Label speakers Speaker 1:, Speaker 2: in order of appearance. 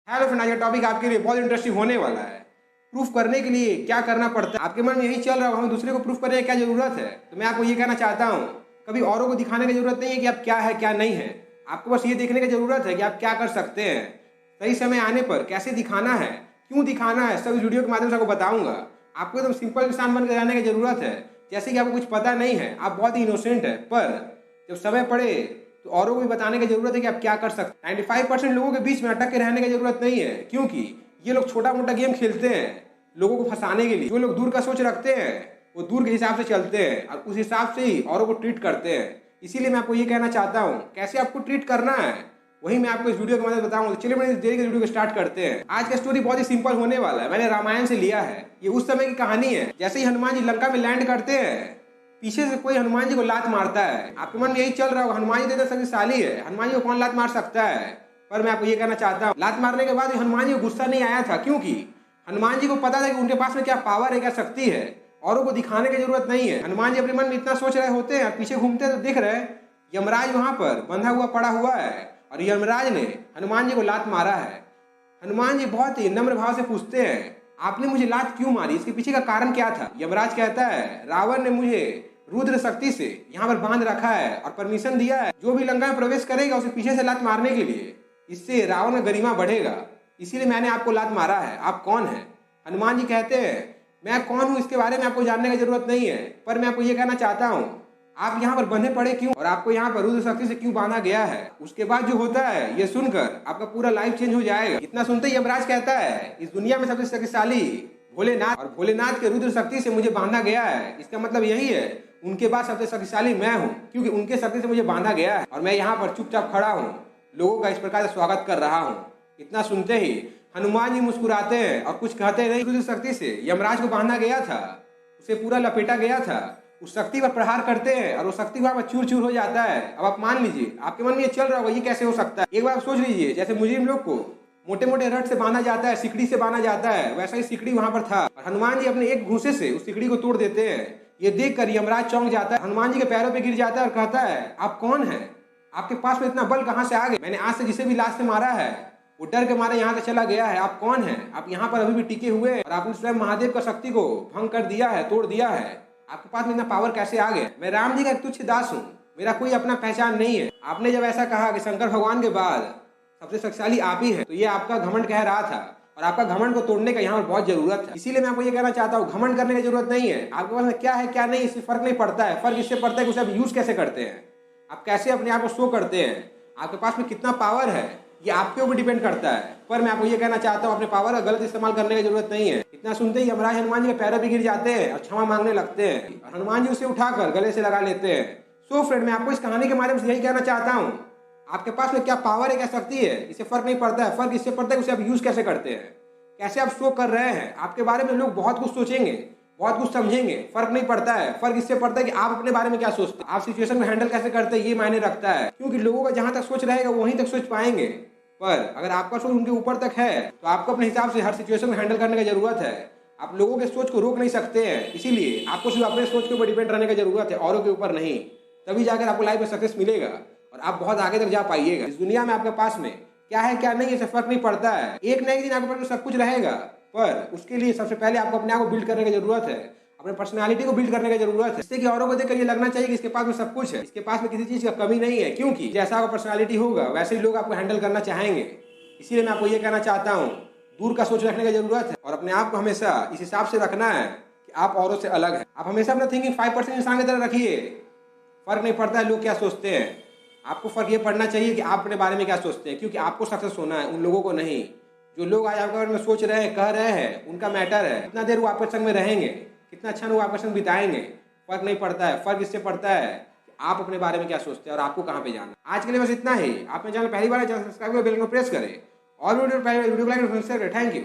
Speaker 1: Hello friend, आज का topic आपके लिए बहुत इंटरेस्टिंग होने वाला है। प्रूफ करने के लिए क्या करना पड़ता है। आपके मन में यही चल रहा हो हमें दूसरे को प्रूफ करने की क्या जरूरत है, तो मैं आपको ये कहना चाहता हूँ, कभी औरों को दिखाने की जरूरत नहीं है कि आप क्या है क्या नहीं है। आपको बस ये देखने की जरूरत है कि आप क्या कर सकते हैं। सही समय आने पर कैसे दिखाना है, क्यों दिखाना है, सब इस वीडियो के माध्यम से आपको बताऊंगा। आपको एकदम सिंपल इंसान बनकर रहने की जरूरत है, जैसे कि आपको कुछ पता नहीं है, आप बहुत ही इनोसेंट है, पर जब समय पड़े तो औरों को भी बताने की जरूरत है कि आप क्या कर सकते हैं। 95% लोगों के बीच में अटक के रहने की जरूरत नहीं है, क्योंकि ये लोग छोटा मोटा गेम खेलते हैं लोगों को फंसाने के लिए। जो लोग दूर का सोच रखते हैं वो दूर के हिसाब से चलते हैं और उस हिसाब से ही औरों को ट्रीट करते हैं। इसीलिए मैं आपको ये कहना चाहता हूँ कैसे आपको ट्रीट करना है, वही मैं आपको इस वीडियो के मदद बताऊंगा। तो चलिए मैंने इस देरी के वीडियो को स्टार्ट करते हैं। आज का स्टोरी बहुत ही सिंपल होने वाला है, मैंने रामायण से लिया है। ये उस समय की कहानी है जैसे ही हनुमान जी लंका में लैंड करते हैं, पीछे से कोई हनुमान जी को लात मारता है। आपके मन में यही चल रहा होगा हनुमान जी तो शक्तिशाली है, हनुमान जी को कौन लात मार सकता है। पर मैं आपको ये कहना चाहता हूँ, लात मारने के बाद हनुमान जी को गुस्सा नहीं आया था, क्योंकि हनुमान जी को पता था कि उनके पास में क्या पावर है, क्या शक्ति है। औरों को दिखाने की जरूरत नहीं है। हनुमान जी अपने मन में इतना सोच रहे होते हैं, पीछे घूमते हैं तो दिख रहे यमराज वहां पर बंधा हुआ पड़ा हुआ है और यमराज ने हनुमान जी को लात मारा है। हनुमान जी बहुत ही नम्र भाव से पूछते हैं, आपने मुझे लात क्यों मारी, इसके पीछे का कारण क्या था। यमराज कहता है, रावण ने मुझे रुद्र शक्ति से यहाँ पर बांध रखा है और परमिशन दिया है जो भी लंका में प्रवेश करेगा उसे पीछे से लात मारने के लिए, इससे रावण का गरिमा बढ़ेगा, इसीलिए मैंने आपको लात मारा है। आप कौन है। हनुमान जी कहते हैं, मैं कौन हूँ इसके बारे में आपको जानने की जरूरत नहीं है, पर मैं आपको ये कहना चाहता हूँ आप यहाँ पर बंधे पड़े क्यों और आपको यहाँ पर रुद्र शक्ति से क्यों बांधा गया है। उसके बाद जो होता है ये सुनकर आपका पूरा लाइफ चेंज हो जाएगा। इतना सुनते ही यमराज कहता है, इस दुनिया में सबसे शक्तिशाली भोलेनाथ और भोलेनाथ के रुद्र शक्ति से मुझे बांधा गया है। इसका मतलब यही है उनके बाद सबसे शक्तिशाली मैं हूँ, क्योंकि उनके शक्ति से मुझे बांधा गया है और मैं यहाँ पर चुपचाप खड़ा हूँ, लोगों का इस प्रकार से स्वागत कर रहा हूँ। इतना सुनते ही हनुमान जी मुस्कुराते हैं और कुछ कहते नहीं। रुद्र शक्ति से यमराज को बांधा गया था, उसे पूरा लपेटा गया था, उस शक्ति पर प्रहार करते हैं और वो शक्ति वहां पर चूर चूर हो जाता है। अब आप मान लीजिए आपके मन में ये चल रहा होगा ये कैसे हो सकता है। एक बार आप सोच लीजिए, जैसे मुजरिम लोग को मोटे मोटे रड से बांधा जाता है, सिकड़ी से बांधा जाता है, वैसा ही सिकड़ी वहां पर था और हनुमान जी अपने एक घूंसे से उस सिकड़ी को तोड़ देते हैं। ये देखकर यमराज चौंक जाता है, हनुमान जी के पैरों पे गिर जाता है और कहता है, आप कौन है, आपके पास में इतना बल कहाँ से आ गए। मैंने आज से जिसे भी लाश से मारा है वो डर के मारे यहाँ से चला गया है। आप कौन है, आप यहाँ पर अभी भी टिके हुए हैं और आपने स्वयं महादेव का शक्ति को भंग कर दिया है, तोड़ दिया है। आपके पास में इतना पावर कैसे आ गया। मैं राम जी का एक तुच्छ दास हूँ, मेरा कोई अपना पहचान नहीं है। आपने जब ऐसा कहा कि शंकर भगवान के बाद सबसे शक्तिशाली आप ही है, तो ये आपका घमंड कह रहा था और आपका घमंड को तोड़ने का यहाँ पर बहुत जरूरत है। इसीलिए मैं आपको ये कहना चाहता हूँ, घमंड करने की जरूरत नहीं है। आपके पास में क्या है क्या नहीं इससे फर्क नहीं पड़ता है। फर्क इससे पड़ता है कि उसे आप यूज कैसे करते हैं, आप कैसे अपने आप को शो करते हैं, आपके पास में कितना पावर है, ये आपके ऊपर डिपेंड करता है। पर मैं आपको ये कहना चाहता हूँ अपने पावर का गलत इस्तेमाल करने की जरूरत नहीं है। इतना सुनते ही यमराज हनुमान जी के पैरों पे गिर जाते हैं और क्षमा मांगने लगते हैं और हनुमान जी उसे उठाकर गले से लगा लेते हैं। सो फ्रेंड, मैं आपको इस कहानी के माध्यम से यही कहना चाहता हूँ, आपके पास में क्या पावर है, क्या शक्ति है, इससे फर्क नहीं पड़ता है। फर्क इससे पड़ता है कि उसे आप यूज कैसे करते हैं, कैसे आप शो कर रहे हैं। आपके बारे में लोग बहुत कुछ सोचेंगे, बहुत कुछ समझेंगे, फर्क नहीं पड़ता है। फर्क इससे पड़ता है कि आप अपने बारे में क्या सोचते हैं, आप सिचुएशन को हैंडल कैसे करते हैं, ये मायने रखता है। क्योंकि लोगों का जहां तक सोच रहेगा वहीं तक सोच पाएंगे, पर अगर आपका सोच उनके ऊपर तक है तो आपको अपने हिसाब से हर सिचुएशन को हैंडल करने की जरूरत है। आप लोगों के सोच को रोक नहीं सकते हैं, इसीलिए आपको सिर्फ अपने सोच के ऊपर डिपेंड रहने की जरूरत है, औरों के ऊपर नहीं। तभी जाकर आपको लाइफ में सक्सेस मिलेगा और आप बहुत आगे तक जा पाइएगा। इस दुनिया में आपके पास में क्या है क्या नहीं इससे फर्क नहीं पड़ता है। एक न एक दिन आपके पास सब कुछ रहेगा, पर उसके लिए सबसे पहले आपको अपने आप को बिल्ड करने की जरूरत है, अपने पर्सनालिटी को बिल्ड करने की जरूरत है, इससे कि औरों को देखकर ये लगना चाहिए कि इसके पास में सब कुछ है, इसके पास में किसी चीज का कमी नहीं है। क्योंकि जैसा आपका पर्सनालिटी होगा वैसे ही लोग आपको हैंडल करना चाहेंगे। इसीलिए मैं आपको ये कहना चाहता हूँ, दूर का सोच रखने की जरूरत है और अपने आप को हमेशा इस हिसाब से रखना है कि आप औरों से अलग है। आप हमेशा अपना थिंकिंग 5% इंसान की तरह रखिए। फर्क नहीं पड़ता है लोग क्या सोचते हैं, आपको फर्क ये पड़ना चाहिए कि आप अपने बारे में क्या सोचते हैं, क्योंकि आपको सक्सेस होना है, उन लोगों को नहीं। जो लोग आज आपके बारे में सोच रहे हैं, कह रहे हैं, उनका मैटर है। कितना देर वो आपके संग में रहेंगे, कितना अच्छा वो आपके संग बिताएंगे, फर्क नहीं पड़ता है। फर्क इससे पड़ता है कि आप अपने बारे में क्या सोचते हैं और आपको कहाँ पे जाना। आज के लिए बस इतना ही। आपने चैनल पहली बार सब्सक्राइब कर बेल को प्रेस करें और वीडियो को लाइक और शेयर करें। Thank you.